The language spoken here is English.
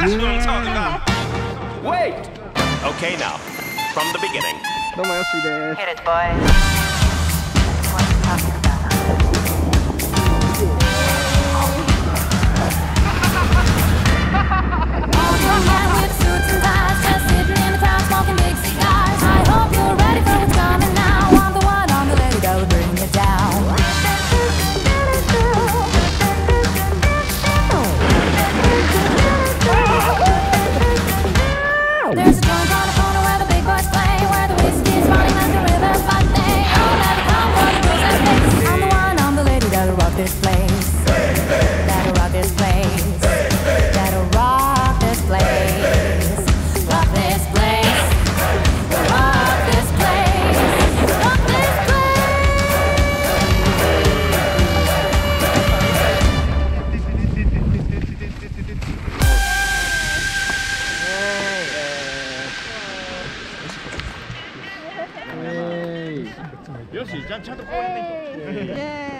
That's what I'm talking about. Wait! Okay, now, from the beginning. どうもヨッシーです。 Hit it, boy. What you talking about? All your men with suits and ties, just sitting in the crowd smoking big cigars. I hope you're ready for what's coming now. I'm the one on the lady that will bring it down. There's a joint on the corner where the big boys play, where the whiskey's falling and the river's fighting. I'll never come for the blues and space. I'm the one, I'm the lady that'll rock this place. That'll rock this place. That'll rock this place. Rock this place. Rock this place. Rock this Yoshi, ちゃんとこうやんないと。